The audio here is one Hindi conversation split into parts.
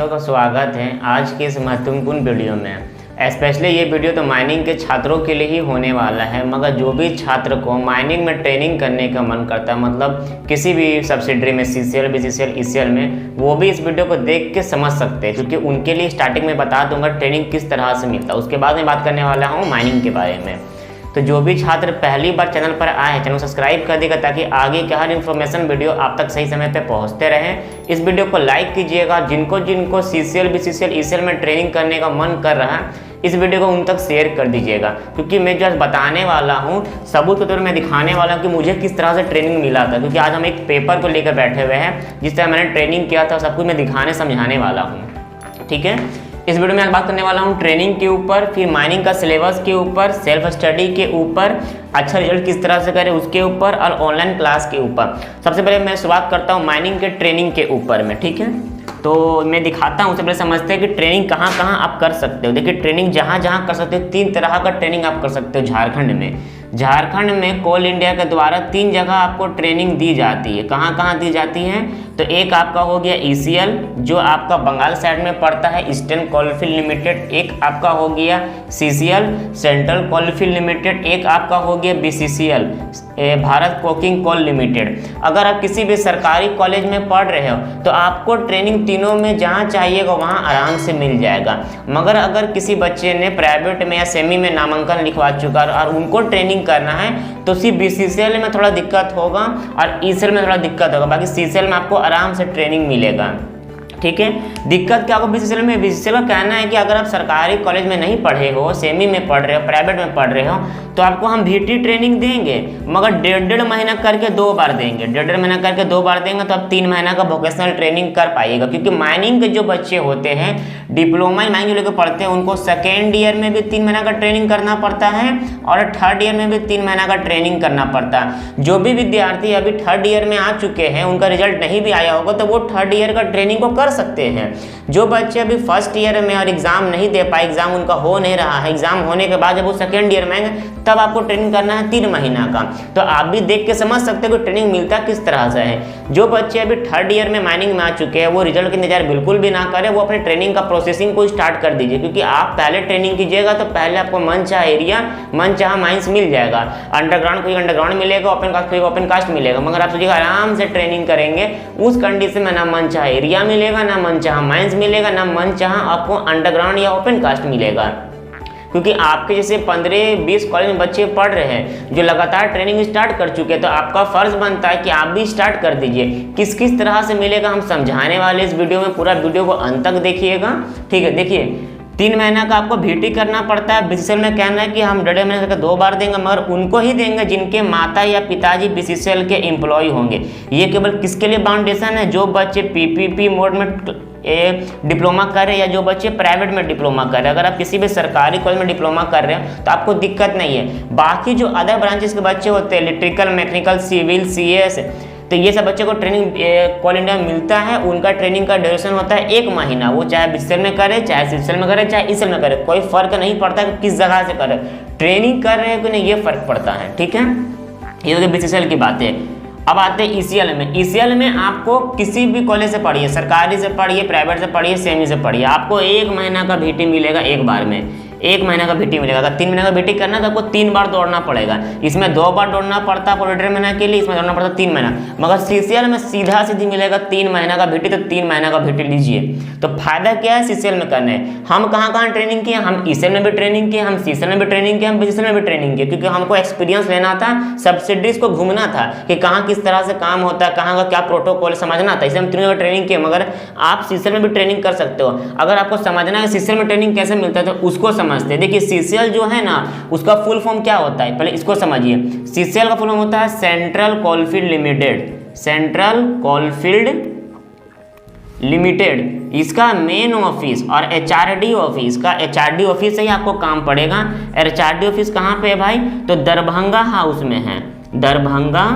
बच्चों का स्वागत है आज के इस महत्वपूर्ण वीडियो में। स्पेशली ये वीडियो तो माइनिंग के छात्रों के लिए ही होने वाला है, मगर जो भी छात्र को माइनिंग में ट्रेनिंग करने का मन करता है, मतलब किसी भी सब्सिडरी में CCL, BCCL, ECL में, वो भी इस वीडियो को देख के समझ सकते हैं, क्योंकि उनके लिए स्टार्टिंग में बता दूंगा ट्रेनिंग किस तरह से मिलता है। उसके बाद मैं बात करने वाला हूँ माइनिंग के बारे में। तो जो भी छात्र पहली बार चैनल पर आए हैं, चैनल सब्सक्राइब कर देगा ताकि आगे के हर इन्फॉर्मेशन वीडियो आप तक सही समय पे पहुंचते रहें। इस वीडियो को लाइक कीजिएगा। जिनको CCL, BCCL, ECL में ट्रेनिंग करने का मन कर रहा है, इस वीडियो को उन तक शेयर कर दीजिएगा, क्योंकि मैं जो आज बताने वाला हूँ सबूत के तौर में दिखाने वाला हूँ कि मुझे किस तरह से ट्रेनिंग मिला था। क्योंकि आज हम एक पेपर को लेकर बैठे हुए हैं, जिस तरह मैंने ट्रेनिंग किया था सब कुछ मैं दिखाने समझाने वाला हूँ। ठीक है, इस वीडियो में आज बात करने वाला हूँ ट्रेनिंग के ऊपर, फिर माइनिंग का सिलेबस के ऊपर, सेल्फ स्टडी के ऊपर, अच्छा रिजल्ट किस तरह से करें उसके ऊपर, और ऑनलाइन क्लास के ऊपर। सबसे पहले मैं शुरुआत करता हूँ माइनिंग के ट्रेनिंग के ऊपर में। ठीक है, तो मैं दिखाता हूँ। उससे पहले समझते हैं कि ट्रेनिंग कहाँ कहाँ आप कर सकते हो। देखिए, ट्रेनिंग जहाँ जहाँ कर सकते हो, 3 तरह का ट्रेनिंग आप कर सकते हो। झारखंड में कोल इंडिया के द्वारा 3 जगह आपको ट्रेनिंग दी जाती है। कहाँ कहाँ दी जाती है? तो एक आपका हो गया ECL, जो आपका बंगाल साइड में पड़ता है, ईस्टर्न कोलफील्ड लिमिटेड। एक आपका हो गया CCL, सेंट्रल कोलफील्ड लिमिटेड। एक आपका हो गया BCCL, Bharat coking coal limited. अगर आप किसी भी सरकारी कॉलेज में पढ़ रहे हो तो आपको ट्रेनिंग तीनों में जहाँ चाहिएगा वहाँ आराम से मिल जाएगा। मगर अगर किसी बच्चे ने प्राइवेट में या सेमी में नामांकन लिखवा चुका और उनको ट्रेनिंग करना है तो सिर्फ BCCL में थोड़ा दिक्कत होगा और ECL में थोड़ा दिक्कत होगा। बाकी CCL में आपको आराम से ट्रेनिंग मिलेगा। ठीक है, दिक्कत क्या होगा BCCL में? BCCL का कहना है कि अगर आप सरकारी कॉलेज में नहीं पढ़े हो, सेमी में पढ़ रहे हो, प्राइवेट में पढ़ रहे हो, तो आपको हम VT ट्रेनिंग देंगे, मगर 1.5 महीना करके 2 बार देंगे। 1.5 महीना करके 2 बार देंगे तो आप 3 महीना का वोकेशनल ट्रेनिंग कर पाइएगा। क्योंकि माइनिंग के जो बच्चे होते हैं, डिप्लोमा माइनिंग जो लेकर पढ़ते हैं, उनको 2nd ईयर में भी 3 महीना का ट्रेनिंग करना पड़ता है और 3rd ईयर में भी 3 महीना का ट्रेनिंग करना पड़ता है। जो भी विद्यार्थी अभी 3rd ईयर में आ चुके हैं, उनका रिजल्ट नहीं भी आया होगा, तो वो 3rd ईयर का ट्रेनिंग को कर सकते हैं। जो बच्चे अभी 1st ईयर में और एग्जाम नहीं दे पाए, एग्जाम उनका हो नहीं रहा है, एग्जाम होने के बाद जब वो 2nd ईयर में आएंगे तब आपको ट्रेनिंग करना है 3 महीना का। तो आप भी देख के समझ सकते हो कि ट्रेनिंग मिलता किस तरह से है। जो बच्चे अभी 3rd ईयर में माइनिंग में आ चुके हैं, वो रिजल्ट का इंतजार बिल्कुल भी ना करें, वो अपने ट्रेनिंग का प्रोसेसिंग को स्टार्ट कर दीजिए। क्योंकि आप पहले ट्रेनिंग कीजिएगा तो पहले आपको मनचाहा एरिया, मनचाहा माइंस मिल जाएगा। अंडरग्राउंड कोई अंडरग्राउंड मिलेगा, ओपन कास्ट कोई ओपन कास्ट मिलेगा। मगर आप सोचिएगा आराम से ट्रेनिंग करेंगे, उस कंडीशन में ना मनचाहा एरिया मिलेगा, ना मनचाहा माइंस मिलेगा, ना मनचाहा आपको अंडरग्राउंड या ओपन कास्ट मिलेगा। क्योंकि आपके जैसे 15-20 कॉलेज में बच्चे पढ़ रहे हैं जो लगातार ट्रेनिंग स्टार्ट कर चुके हैं, तो आपका फर्ज बनता है कि आप भी स्टार्ट कर दीजिए। किस किस तरह से मिलेगा हम समझाने वाले इस वीडियो में, पूरा वीडियो को अंत तक देखिएगा। ठीक है, देखिए 3 महीना का आपको VT करना पड़ता है। BCCL में कहना है कि हम 1.5 महीने का 2 बार देंगे, मगर उनको ही देंगे जिनके माता या पिताजी BCCL के एम्प्लॉय होंगे। ये केवल किसके लिए बाउंडेशन है? जो बच्चे PPP मोड में डिप्लोमा कर रहे हैं या जो बच्चे प्राइवेट में डिप्लोमा कर रहे हैं। अगर आप किसी भी सरकारी कॉलेज में डिप्लोमा कर रहे हैं तो आपको दिक्कत नहीं है। बाकी जो अदर ब्रांचेस के बच्चे होते हैं, इलेक्ट्रिकल, मैकेनिकल, सिविल, CS, तो ये सब बच्चे को ट्रेनिंग कोल इंडिया में मिलता है। उनका ट्रेनिंग का ड्यूरेशन होता है 1 महीना। वो चाहे BCCL में करे, चाहे CCL में करे, चाहे ECL में करे, कोई फर्क नहीं पड़ता कि किस जगह से करे, ट्रेनिंग कर रहे हैं कि नहीं, ये फर्क पड़ता है। ठीक है, ये तो BCCL की बात है। अब आते हैं ECL में। ECL में आपको किसी भी कॉलेज से पढ़िए, सरकारी से पढ़िए, प्राइवेट से पढ़िए, सेमी से पढ़िए, आपको 1 महीना का VT मिलेगा एक बार में। 1 महीना का VT मिलेगा। अगर 3 महीने का VT करना तो आपको 3 बार दौड़ना पड़ेगा। इसमें 2 बार दौड़ना पड़ता है 1.5 महीना के लिए, इसमें दौड़ना पड़ता है 3 महीना। मगर CCL में सीधा सीधी मिलेगा 3 महीना का VT, तो 3 महीना का VT लीजिए। तो फायदा क्या है CCL में करने? हम कहाँ कहाँ ट्रेनिंग किए? हम ECL में भी ट्रेनिंग किए, हम CCL में भी ट्रेनिंग किए, हम BCCL में भी ट्रेनिंग किए। क्योंकि हमको एक्सपीरियंस लेना था, सब्सिडीज को घूमना था कि कहाँ किस तरह से काम होता है, कहाँ का क्या प्रोटोकॉल समझना था। इसलिए हम 3 जगह ट्रेनिंग किए। मगर आप CCL में भी ट्रेनिंग कर सकते हो। अगर आपको समझना है CCL में ट्रेनिंग कैसे मिलता है तो उसको समझते हैं। देखिए CCL जो है ना, उसका फुल फॉर्म क्या होता है, पहले इसको समझिए। CCL का फुल फॉर्म होता है central coalfield limited. Central coalfield limited इसका मेन ऑफिस और HRD ऑफिस का, HRD ऑफिस से ही आपको काम पड़ेगा। HRD ऑफिस कहाँ पे है भाई? तो दरभंगा हाउस में है। दरभंगा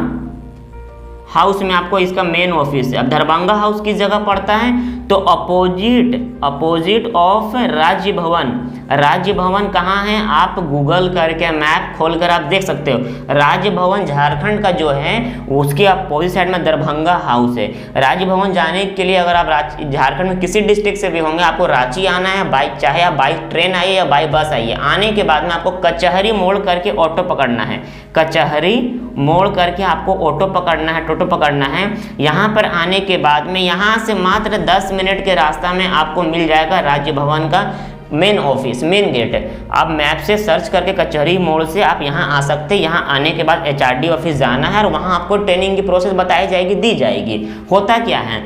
हाउस में आपको इसका मेन ऑफिस है। अब दरभंगा हाउस किस जगह पड़ता है? तो अपोजिट ऑफ राज्य भवन। राज्य भवन कहाँ है, आप गूगल करके मैप खोलकर आप देख सकते हो। राज्य भवन झारखंड का जो है उसके अपोजिट साइड में दरभंगा हाउस है। राज्य भवन जाने के लिए अगर आप झारखंड में किसी डिस्ट्रिक्ट से भी होंगे, आपको रांची आना है, बाइक चाहे आप बाइक ट्रेन आइए या बाई बस आइए। आने के बाद में आपको कचहरी मोड़ करके ऑटो पकड़ना है। कचहरी मोड़ करके आपको ऑटो पकड़ना है, टोटो पकड़ना है। यहाँ पर आने के बाद में यहाँ से मात्र 10 मिनट के रास्ता में आपको मिल जाएगा राज्य भवन का मेन ऑफिस, मेन गेट। आप मैप से सर्च करके कचहरी मोड़ से आप यहाँ आ सकते हैं। यहाँ आने के बाद HRD ऑफिस जाना है और वहाँ आपको ट्रेनिंग की प्रोसेस बताई जाएगी, दी जाएगी। होता क्या है,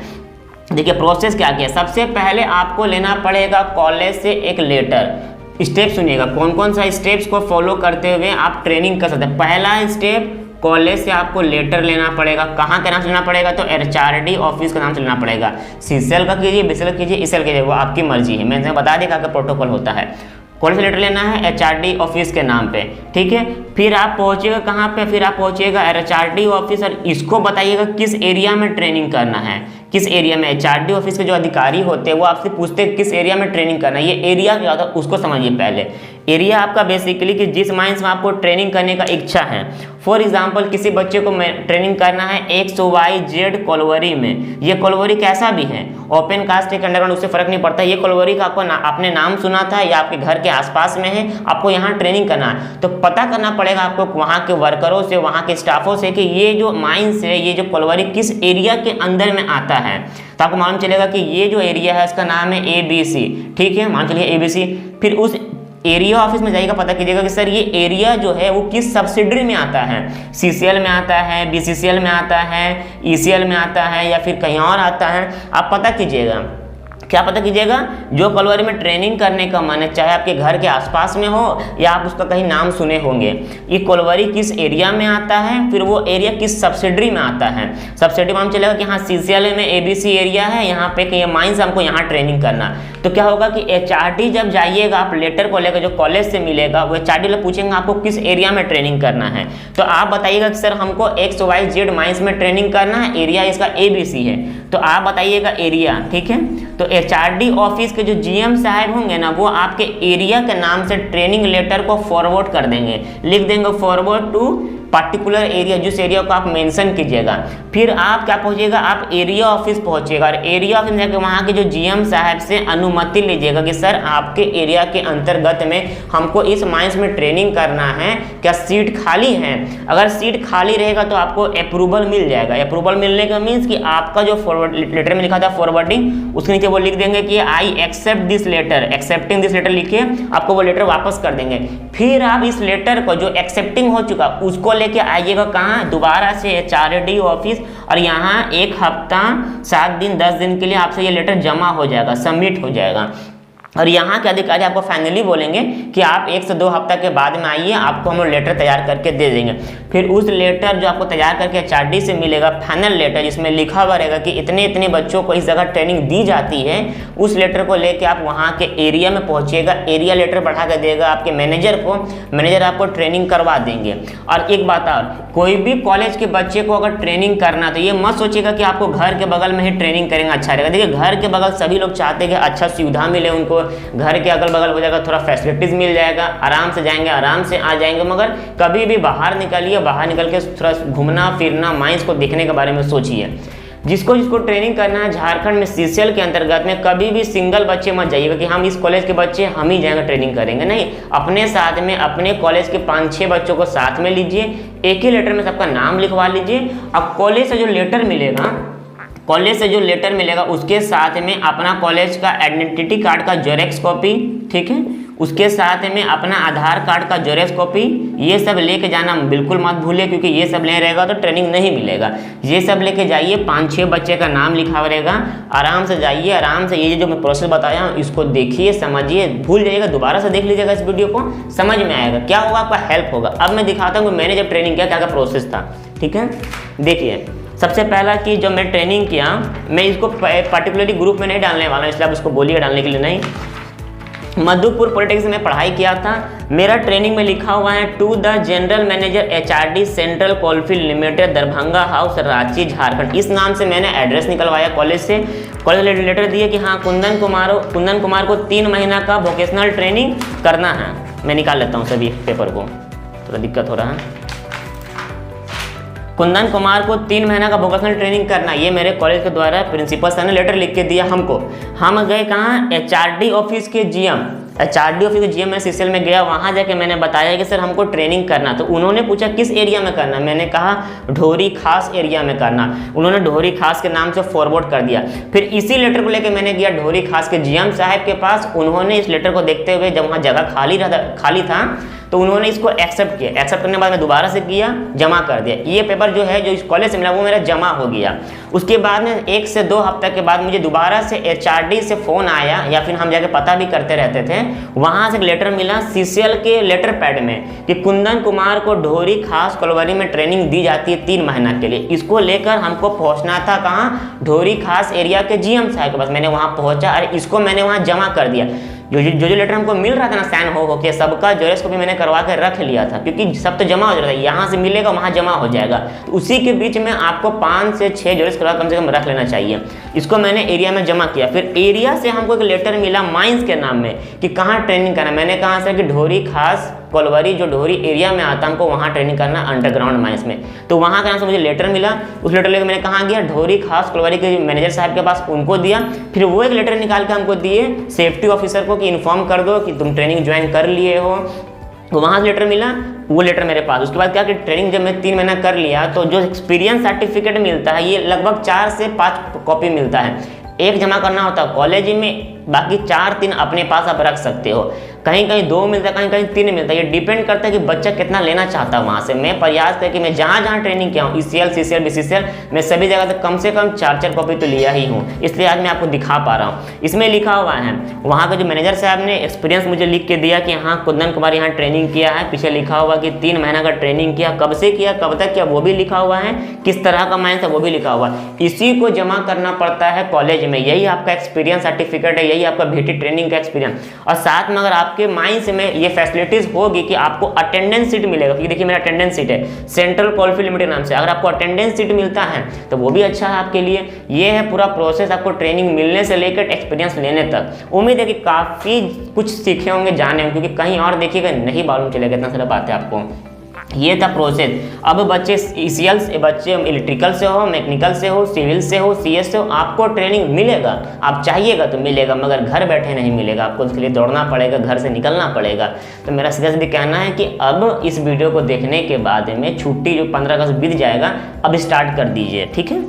देखिए प्रोसेस क्या क्या है। सबसे पहले आपको लेना पड़ेगा कॉलेज से एक लेटर। स्टेप सुनिएगा, कौन कौन सा स्टेप्स को फॉलो करते हुए आप ट्रेनिंग कर सकते हैं। पहला स्टेप, कॉलेज से आपको लेटर लेना पड़ेगा। कहाँ का नाम से लेना पड़ेगा, तो HRD ऑफिस का नाम से लेना पड़ेगा। CCL का कीजिए, BCL कीजिए, ECL कीजिए, वो आपकी मर्जी है। मैंने बता दिया क्या प्रोटोकॉल होता है। कॉलेज से लेटर लेना है HRD ऑफिस के नाम पे, ठीक है। फिर आप पहुंचेगा कहाँ पे, फिर आप पहुंचेगा HRD ऑफिस और इसको बताइएगा किस एरिया में ट्रेनिंग करना है, किस एरिया में। HRD ऑफिस के जो अधिकारी होते हैं वो आपसे पूछते हैं किस एरिया में ट्रेनिंग करना है। ये एरिया क्या होता है उसको समझिए पहले। एरिया आपका बेसिकली कि जिस माइंस में आपको ट्रेनिंग करने का इच्छा है। फॉर एग्जाम्पल किसी बच्चे को ट्रेनिंग करना है XYZ कोलवरी में। ये कोलवरी कैसा भी है, ओपन कास्ट के अंडरग्राउंड, उससे फर्क नहीं पड़ता। ये कोलवरी का आपको आपने नाम सुना था या आपके घर के आसपास में है, आपको यहाँ ट्रेनिंग करना है, तो पता करना पड़ेगा आपको वहाँ के वर्करों से, वहाँ के स्टाफों से कि ये जो माइंस है, ये जो कोलवरी किस एरिया के अंदर में आता है। तो आपको मालूम चलेगा कि ये जो एरिया है इसका नाम है ABC, ठीक है, मान चलिए ABC। फिर उस एरिया ऑफिस में जाइएगा, पता कीजिएगा कि सर ये एरिया जो है वो किस सब्सिडरी में आता है। CCL में आता है, BCCL में आता है, ECL में आता है या फिर कहीं और आता है। आप पता कीजिएगा, क्या पता कीजिएगा, जो कोलवरी में ट्रेनिंग करने का मन है, चाहे आपके घर के आसपास में हो या आप उसका कहीं नाम सुने होंगे, ये कोलवरी किस एरिया में आता है, फिर वो एरिया किस सब्सिडरी में आता है। सब्सिडरी में चलेगा कि हाँ CCL में ABC एरिया है, यहाँ पे कि ये माइंस हमको यहाँ ट्रेनिंग करना। तो क्या होगा कि HRD जब जाइएगा आप लेटर को लेकर, जो कॉलेज से मिलेगा वो HRD लोग पूछेंगे आपको किस एरिया में ट्रेनिंग करना है। तो आप बताइएगा कि सर हमको XYZ माइंस में ट्रेनिंग करना है, एरिया इसका ABC है, तो आप बताइएगा एरिया, ठीक है। तो HRD ऑफिस के जो GM साहब होंगे ना, वो आपके एरिया के नाम से ट्रेनिंग लेटर को फॉरवर्ड कर देंगे, लिख देंगे फॉरवर्ड टू पर्टिकुलर एरिया, जिस एरिया को आप मेंशन कीजिएगा। फिर आप क्या पहुंचिएगा, आप एरिया ऑफिस पहुंचिएगा और एरिया ऑफिस में जाकर वहाँ के जो GM साहब से अनुमति लीजिएगा कि सर आपके एरिया के अंतर्गत में हमको इस माइंस में ट्रेनिंग करना है, क्या सीट खाली है। अगर सीट खाली रहेगा तो आपको अप्रूवल मिल जाएगा। अप्रूवल मिलने का मीन्स कि आपका जो फॉरवर्ड लेटर में लिखा था फॉरवर्डिंग, उसके नीचे वो लिख देंगे कि I accept this letter, accepting this letter लिख के आपको वो लेटर वापस कर देंगे। फिर आप इस लेटर को जो एक्सेप्टिंग हो चुका उसको लेके आइएगा कहाँ, दोबारा से HRD ऑफिस, और यहाँ 1 हफ्ता 7 दिन 10 दिन के लिए आपसे ये लेटर जमा हो जाएगा, सबमिट हो जाएगा। और यहाँ के अधिकारी आपको फाइनली बोलेंगे कि आप 1 से 2 हफ्ता के बाद में आइए, आपको हम लेटर तैयार करके दे देंगे। फिर उस लेटर जो आपको तैयार करके HRD से मिलेगा, फाइनल लेटर जिसमें लिखा हुआ रहेगा कि इतने इतने बच्चों को इस जगह ट्रेनिंग दी जाती है, उस लेटर को लेके आप वहाँ के एरिया में पहुँचिएगा। एरिया लेटर बढ़ा कर देगा आपके मैनेजर को, मैनेजर आपको ट्रेनिंग करवा देंगे। और एक बात और, कोई भी कॉलेज के बच्चे को अगर ट्रेनिंग करना तो ये मत सोचिएगा कि आपको घर के बगल में ही ट्रेनिंग करेंगे अच्छा रहेगा। देखिए घर के बगल सभी लोग चाहते हैं कि अच्छा सुविधा मिले उनको, घर के अगल बगल हो जाएगा, थोड़ा फैसिलिटीज मिल जाएगा, आराम से जाएंगे आराम से आ जाएंगे। मगर कभी भी बाहर निकलिए, बाहर निकल के थोड़ा घूमना फिरना, माइंस को देखने के बारे में सोचिए। जिसको जिसको ट्रेनिंग करना है झारखंड में CCL के अंतर्गत में, कभी भी सिंगल बच्चे मत जाइएगा कि हम इस कॉलेज के बच्चे हम ही जाएंगे ट्रेनिंग करेंगे, नहीं। अपने साथ में अपने कॉलेज के 5-6 बच्चों को साथ में लीजिए, एक ही लेटर में सबका नाम लिखवा लीजिए। अब कॉलेज से जो लेटर मिलेगा, कॉलेज से जो लेटर मिलेगा उसके साथ में अपना कॉलेज का आइडेंटिटी कार्ड का जेरॉक्स कॉपी, ठीक है, उसके साथ में अपना आधार कार्ड का जेरॉक्स कॉपी, ये सब लेके जाना बिल्कुल मत भूलिए, क्योंकि ये सब ले रहेगा तो ट्रेनिंग नहीं मिलेगा। ये सब लेके जाइए, 5-6 बच्चे का नाम लिखा हुआ रहेगा, आराम से जाइए, आराम से ये जो मैं प्रोसेस बताया हूँ इसको देखिए, समझिए, भूल जाइएगा, दोबारा से देख लीजिएगा, इस वीडियो को समझ में आएगा, क्या होगा, आपका हेल्प होगा। अब मैं दिखाता हूँ मैंने जब ट्रेनिंग किया क्या क्या प्रोसेस था, ठीक है। देखिए सबसे पहला कि जब मैं ट्रेनिंग किया, मैं इसको पर्टिकुलरली ग्रुप में नहीं डालने वाला हूँ, इसलिए आप उसको बोलिए डालने के लिए नहीं। मधुपुर पॉलिटेक्निक में पढ़ाई किया था। मेरा ट्रेनिंग में लिखा हुआ है to the general manager HRD central coalfield limited Darbhanga house Ranchi Jharkhand. इस नाम से मैंने एड्रेस निकलवाया कॉलेज से। कॉलेज लेटर दिए कि हाँ कुंदन कुमार को 3 महीना का वोकेशनल ट्रेनिंग करना है। मैं निकाल लेता हूँ सभी पेपर को, थोड़ा दिक्कत हो रहा है। कुंदन कुमार को 3 महीना का वोकेशनल ट्रेनिंग करना, ये मेरे कॉलेज के द्वारा प्रिंसिपल सर ने लेटर लिख के दिया हमको। हम गए कहाँ, HRD ऑफिस के GM, HRD ऑफिस के GM में CCL में गया। वहाँ जाके मैंने बताया कि सर हमको ट्रेनिंग करना। तो उन्होंने पूछा किस एरिया में करना, मैंने कहा ढोरी खास एरिया में करना। उन्होंने ढोरी खास के नाम से फॉरवर्ड कर दिया। फिर इसी लेटर को लेकर मैंने गया ढोरी खास के GM साहब के पास। उन्होंने इस लेटर को देखते हुए, जब वहाँ जगह खाली था तो उन्होंने इसको एक्सेप्ट किया। एक्सेप्ट करने के बाद मैं दोबारा से किया, जमा कर दिया। ये पेपर जो है जो इस कॉलेज से मिला वो मेरा जमा हो गया। उसके बाद में 1 से 2 हफ्ते के बाद मुझे दोबारा से HRD से फ़ोन आया, या फिर हम जाके पता भी करते रहते थे। वहाँ से लेटर मिला CCL के लेटर पैड में कि कुंदन कुमार को ढोरी खास कोलवरी में ट्रेनिंग दी जाती है 3 महीना के लिए। इसको लेकर हमको पहुँचना था कहाँ, ढोरी खास एरिया के GM साहब के पास। मैंने वहाँ पहुँचा और इसको मैंने वहाँ जमा कर दिया। जो लेटर हमको मिल रहा था ना साइन हो के, सबका जेरॉक्स कॉपी मैंने करवा के रख लिया था, क्योंकि सब तो जमा हो जाता है, यहाँ से मिलेगा वहाँ जमा हो जाएगा। तो उसी के बीच में आपको 5 से 6 जेरॉक्स करवा कम से कम रख लेना चाहिए। इसको मैंने एरिया में जमा किया। फिर एरिया से हमको एक लेटर मिला माइंस के नाम में कि कहाँ ट्रेनिंग करना। मैंने कहा सर कि ढोरी खास कोलवरी जो ढोरी एरिया में आता हमको वहाँ ट्रेनिंग करना अंडरग्राउंड माइंस में। तो वहाँ के नाम से मुझे लेटर मिला। उस लेटर लेकर मैंने कहाँ गया, ढोरी खास कोलवरी के मैनेजर साहब के पास, उनको दिया। फिर वो एक लेटर निकाल के हमको दिए सेफ्टी ऑफिसर को कि इन्फॉर्म कर दो कि तुम ट्रेनिंग ज्वाइन कर लिए हो। तो वहाँ से लेटर मिला, वो लेटर मेरे पास। उसके बाद क्या कि ट्रेनिंग जब मैं 3 महीना कर लिया तो जो एक्सपीरियंस सर्टिफिकेट मिलता है ये लगभग 4 से 5 कॉपी मिलता है। एक जमा करना होता है कॉलेज में, बाकी 4-3 अपने पास आप रख सकते हो। कहीं कहीं 2 मिलता है, कहीं कहीं 3 मिलता है। ये डिपेंड करता है कि बच्चा कितना लेना चाहता है वहाँ से। मैं प्रयास करके मैं जहाँ जहाँ ट्रेनिंग किया हूँ ECL CCL BCCL, मैं सभी जगह से कम 4-4 कॉपी तो लिया ही हूँ। इसलिए आज मैं आपको दिखा पा रहा हूँ। इसमें लिखा हुआ है, वहाँ के जो मैनेजर साहब ने एक्सपीरियंस मुझे लिख के दिया कि हाँ कुंदन कुमार यहाँ ट्रेनिंग किया है। पीछे लिखा हुआ कि 3 महीना का ट्रेनिंग किया, कब से किया कब तक किया वो भी लिखा हुआ है, किस तरह का माइंस है वो भी लिखा हुआ है। इसी को जमा करना पड़ता है कॉलेज में। यही आपका एक्सपीरियंस सर्टिफिकेट है, यही आपका VT ट्रेनिंग का एक्सपीरियंस। और साथ में अगर आपके माइंस में ये फैसिलिटीज होगी कि आपको अटेंडेंस सीट मिलेगा, क्योंकि देखिए मेरा अटेंडेंस सीट है सेंट्रल कोलफील्ड लिमिटेड नाम से। अगर आपको अटेंडेंस सीट मिलता है तो वो भी अच्छा है आपके लिए। ये है पूरा प्रोसेस आपको ट्रेनिंग मिलने से लेकर एक्सपीरियंस लेने तक। उम्मीद है कि काफ़ी कुछ सीखे होंगे, जाने होंगे, क्योंकि कहीं और देखिएगा नहीं मालूम चलेगा, इतना सारा बात है आपको। ये था प्रोसेस। अब बच्चे ECL से, बच्चे इलेक्ट्रिकल से हो, मैकेनिकल से हो, सिविल से हो, CS से हो, आपको ट्रेनिंग मिलेगा। आप चाहिएगा तो मिलेगा, मगर घर बैठे नहीं मिलेगा। आपको उसके लिए दौड़ना पड़ेगा, घर से निकलना पड़ेगा। तो मेरा सीधा सीधा कहना है कि अब इस वीडियो को देखने के बाद में छुट्टी जो 15 अगस्त बीत जाएगा, अब स्टार्ट कर दीजिए, ठीक है।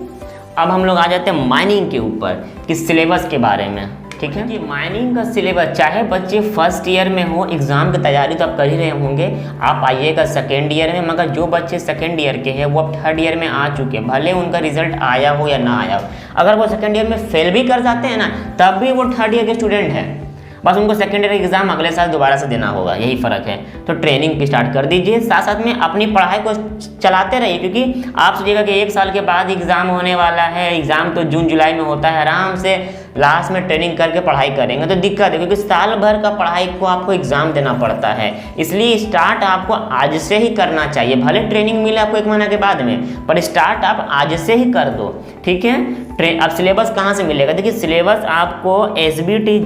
अब हम लोग आ जाते हैं माइनिंग के ऊपर कि सिलेबस के बारे में, ठीक है। कि माइनिंग का सिलेबस, चाहे बच्चे फर्स्ट ईयर में हो, एग्जाम की तैयारी तो आप कर ही रहे होंगे, आप आइएगा सेकेंड ईयर में। मगर जो बच्चे सेकेंड ईयर के हैं वो अब थर्ड ईयर में आ चुके हैं, भले उनका रिजल्ट आया हो या ना आया हो। अगर वो सेकेंड ईयर में फेल भी कर जाते हैं ना, तब भी वो थर्ड ईयर के स्टूडेंट हैं। बस उनको सेकेंड ईयर एग्जाम अगले साल दोबारा से देना होगा, यही फ़र्क है। तो ट्रेनिंग की स्टार्ट कर दीजिए, साथ साथ में अपनी पढ़ाई को चलाते रहिए, क्योंकि आप सोचिएगा कि 1 साल के बाद एग्ज़ाम होने वाला है। एग्ज़ाम तो जून जुलाई में होता है, आराम से लास्ट में ट्रेनिंग करके पढ़ाई करेंगे तो दिक्कत है, क्योंकि साल भर का पढ़ाई को आपको एग्ज़ाम देना पड़ता है। इसलिए स्टार्ट आपको आज से ही करना चाहिए। भले ट्रेनिंग मिले आपको 1 महीना के बाद में, पर स्टार्ट आप आज से ही कर दो, ठीक है। अब सिलेबस कहाँ से मिलेगा, देखिए सिलेबस आपको SBT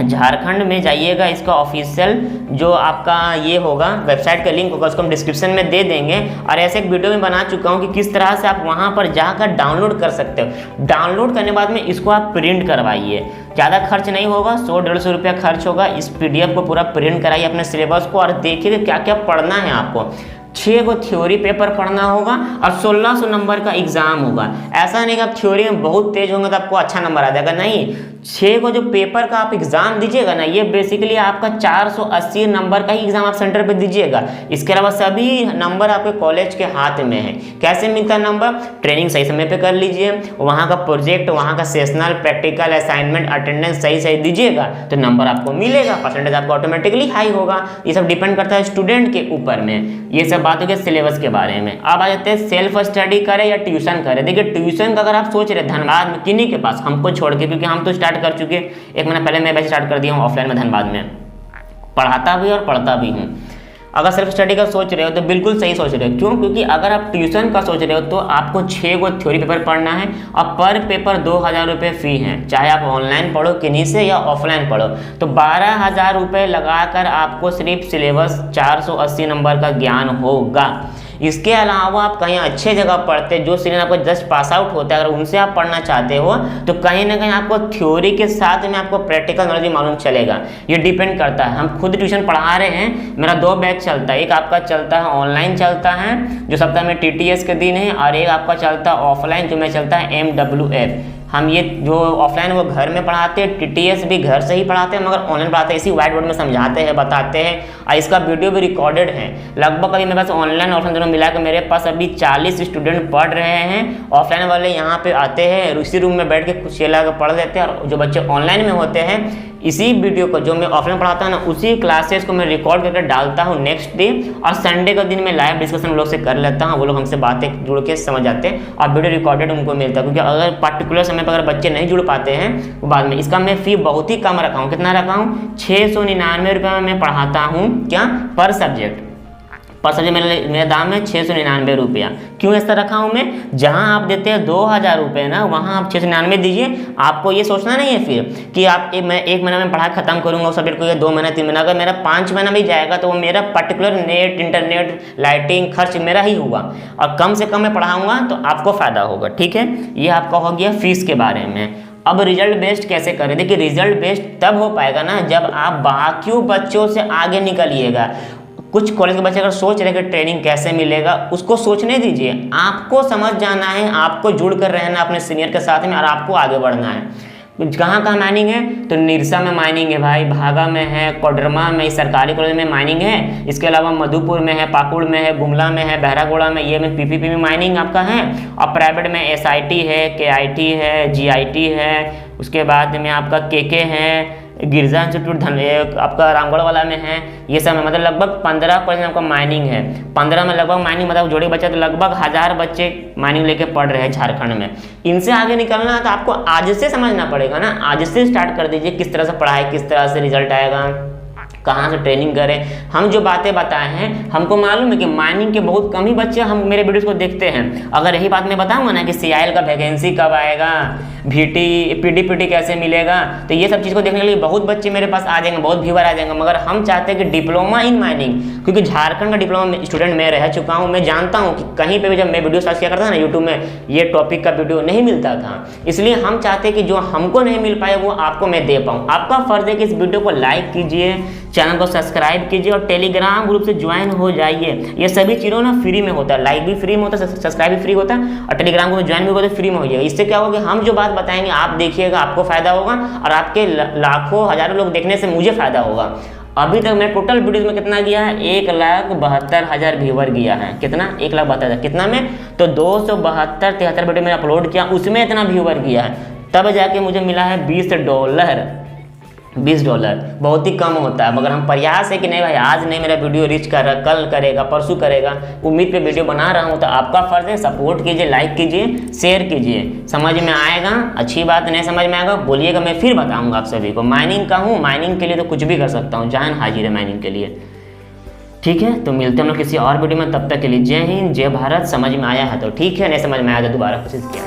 झारखंड में जाइएगा, इसका ऑफिशियल जो आपका ये होगा वेबसाइट का लिंक होगा, उसको हम डिस्क्रिप्शन में दे देंगे। और ऐसे एक वीडियो में बना चुका हूँ कि किस तरह से आप वहाँ पर जाकर डाउनलोड कर सकते हो। डाउनलोड करने बाद में इसको आप प्रिंट करवाइए, ज़्यादा खर्च नहीं होगा, 100-150 रुपया खर्च होगा। इस PDF को पूरा प्रिंट कराइए अपने सिलेबस को, और देखिए क्या क्या पढ़ना है आपको। 6 गो थ्योरी पेपर पढ़ना होगा और 1600 नंबर का एग्जाम होगा। ऐसा नहीं कि आप थ्योरी में बहुत तेज होंगे तो आपको अच्छा नंबर आ जाएगा, नहीं। 6 गो जो पेपर का आप एग्जाम दीजिएगा ना, ये बेसिकली आपका 480 नंबर का ही एग्जाम आप सेंटर पे दीजिएगा। इसके अलावा सभी नंबर आपके कॉलेज के हाथ में है। कैसे मिलता है नंबर, ट्रेनिंग सही समय पे कर लीजिए, वहाँ का प्रोजेक्ट, वहाँ का सेशनल, प्रैक्टिकल, असाइनमेंट, अटेंडेंस सही दीजिएगा तो नंबर आपको मिलेगा, परसेंटेज आपको ऑटोमेटिकली हाई होगा। ये सब डिपेंड करता है स्टूडेंट के ऊपर में। ये सब बात हो गई सिलेबस के बारे में। अब आ जाते हैं सेल्फ स्टडी करें या ट्यूशन करें। देखिए ट्यूशन का अगर आप सोच रहे धनबाद में किन्हीं के पास, हमको छोड़ के, क्योंकि हम तो स्टार्ट कर चुके, 1 महीना पहले मैं बैच स्टार्ट कर दिया हूँ ऑफलाइन में धनबाद में, पढ़ाता भी और पढ़ता भी हूँ। अगर सेल्फ स्टडी का सोच रहे हो तो बिल्कुल सही सोच रहे हो। क्यों? क्योंकि अगर आप ट्यूशन का सोच रहे हो तो आपको 6 गो थ्योरी पेपर पढ़ना है और पर पेपर 2000 रुपये फ़ी है, चाहे आप ऑनलाइन पढ़ो किन्हीं से या ऑफलाइन पढ़ो। तो 12,000 रुपये लगाकर आपको सिर्फ सिलेबस 480 नंबर का ज्ञान होगा। इसके अलावा आप कहीं अच्छे जगह पढ़ते, जो सीनियर आपको जस्ट पास आउट होता है, अगर उनसे आप पढ़ना चाहते हो तो कहीं ना कहीं आपको थ्योरी के साथ में आपको प्रैक्टिकल नॉलेज मालूम चलेगा। ये डिपेंड करता है। हम खुद ट्यूशन पढ़ा रहे हैं, मेरा 2 बैच चलता है, एक आपका चलता है ऑनलाइन चलता है जो सप्ताह में TTS के दिन है, और एक आपका चलता है ऑफलाइन जो में चलता है MWF। हम ये जो ऑफलाइन वो घर में पढ़ाते हैं, TTS भी घर से ही पढ़ाते हैं, मगर ऑनलाइन पढ़ाते हैं, इसी व्हाइट बोर्ड में समझाते हैं, बताते हैं, और इसका वीडियो भी रिकॉर्डेड है। लगभग अभी मेरे पास ऑनलाइन ऑफलाइन दोनों मिला के मेरे पास अभी 40 स्टूडेंट पढ़ रहे हैं। ऑफलाइन वाले यहाँ पे आते हैं, उसी रूम में बैठ के कुछ ये लगा पढ़ लेते हैं, और जो बच्चे ऑनलाइन में होते हैं इसी वीडियो को जो मैं ऑफलाइन पढ़ाता हूँ ना, उसी क्लासेस को मैं रिकॉर्ड करके डालता हूँ नेक्स्ट डे, और संडे का दिन मैं लाइव डिस्कशन लोग से कर लेता हूँ। वो लोग हमसे बातें जुड़ के समझ जाते हैं और वीडियो रिकॉर्डेड उनको मिलता है। क्योंकि अगर पर्टिकुलर समय पर अगर बच्चे नहीं जुड़ पाते हैं तो बाद में, इसका मैं फ़ी बहुत ही कम रखा हूँ। कितना रखा हूँ? 699 रुपये में मैं पढ़ाता हूँ। क्या? पर सब्जेक्ट मेरा दाम है 699 रुपया। क्यों ऐसा रखा हूँ मैं? जहाँ आप देते हैं 2000 रुपये ना, वहाँ आप 699 दीजिए। आपको ये सोचना नहीं है फिर कि आप मैं 1 महीना में पढ़ा खत्म करूँगा उस सब्जेक्ट को, या 2 महीना 3 महीना। अगर मेरा 5 महीना भी जाएगा तो वो मेरा पर्टिकुलर नेट, इंटरनेट, लाइटिंग खर्च मेरा ही होगा, और कम से कम मैं पढ़ाऊँगा तो आपको फ़ायदा होगा। ठीक है, ये आपका हो गया फीस के बारे में। अब रिजल्ट बेस्ड कैसे करें? देखिए रिजल्ट बेस्ड तब हो पाएगा ना जब आप बाकी बच्चों से आगे निकलिएगा। कुछ कॉलेज के बच्चे अगर सोच रहे हैं कि ट्रेनिंग कैसे मिलेगा, उसको सोचने दीजिए। आपको समझ जाना है, आपको जुड़ कर रहना अपने सीनियर के साथ में, और आपको आगे बढ़ना है। कहाँ कहाँ माइनिंग है? तो निरसा में माइनिंग है भाई, भागा में है, कोडरमा में, सरकारी कॉलेज में माइनिंग है। इसके अलावा मधुपुर में है, पाकुड़ में है, गुमला में है, बहरागोड़ा में, ये में PPP में माइनिंग आपका है। और प्राइवेट में SIT है, KIT है, GIT है, उसके बाद में आपका KK है, गिरजा इंस्टीट्यूट आपका रामगढ़ वाला में है। ये सब है, मतलब लगभग 15 कॉलेज में आपका माइनिंग है। 15 में लगभग माइनिंग, मतलब जोड़े बच्चे तो लगभग 1000 बच्चे माइनिंग लेके पढ़ रहे हैं झारखंड में। इनसे आगे निकलना है तो आपको आज से समझना पड़ेगा ना, आज से स्टार्ट कर दीजिए। किस तरह से पढ़ाई, किस तरह से रिजल्ट आएगा, कहाँ से ट्रेनिंग करें। हम जो बातें बताए हैं, हमको मालूम है कि माइनिंग के बहुत कम ही बच्चे हम मेरे वीडियोस को देखते हैं। अगर यही बात मैं बताऊंगा ना कि CIL का वैकेंसी कब आएगा, VT PD कैसे मिलेगा, तो ये सब चीज़ को देखने के लिए बहुत बच्चे मेरे पास आ जाएंगे, बहुत व्यूअर आ जाएंगे। मगर हम चाहते हैं कि डिप्लोमा इन माइनिंग, क्योंकि झारखंड का डिप्लोमा स्टूडेंट मैं रह चुका हूँ, मैं जानता हूँ कि कहीं पर भी जब मैं वीडियो सर्च किया करता था ना यूट्यूब में, ये टॉपिक का वीडियो नहीं मिलता था। इसलिए हम चाहते हैं कि जो हमको नहीं मिल पाए वो आपको मैं दे पाऊँ। आपका फर्ज है कि इस वीडियो को लाइक कीजिए, चैनल को सब्सक्राइब कीजिए और टेलीग्राम ग्रुप से ज्वाइन हो जाइए। ये सभी चीज़ों ना फ्री में होता है, लाइक भी फ्री में होता है, सब्सक्राइब भी फ्री होता है, और टेलीग्राम ग्रुप में ज्वाइन भी होता है, फ्री में हो जाएगा। इससे क्या होगा कि हम जो बात बताएंगे आप देखिएगा, आपको फायदा होगा, और आपके लाखों हजारों लोग देखने से मुझे फायदा होगा। अभी तक मैं टोटल वीडियोज में कितना गया है? 1,72,000 व्यूअर गया है। कितना? 1,72,000। कितना में? तो 272-73 वीडियो में अपलोड किया, उसमें इतना व्यूअर गया है। तब जाके मुझे मिला है $20। $20 बहुत ही कम होता है, मगर हम प्रयास है कि नहीं भाई आज नहीं मेरा वीडियो रीच कर रहा, कल करेगा, परसों करेगा, उम्मीद पे वीडियो बना रहा हूँ। तो आपका फर्ज है सपोर्ट कीजिए, लाइक कीजिए, शेयर कीजिए। समझ में आएगा? अच्छी बात नहीं समझ में आएगा बोलिएगा, मैं फिर बताऊँगा आप सभी को। माइनिंग का हूँ, माइनिंग के लिए तो कुछ भी कर सकता हूँ, जान हाजिर है माइनिंग के लिए। ठीक है, तो मिलते हैं हम लोग किसी और वीडियो में। तब तक के लिए जय हिंद, जय भारत। समझ में आया है तो ठीक है, नहीं समझ में आया तो दोबारा कोशिश किया।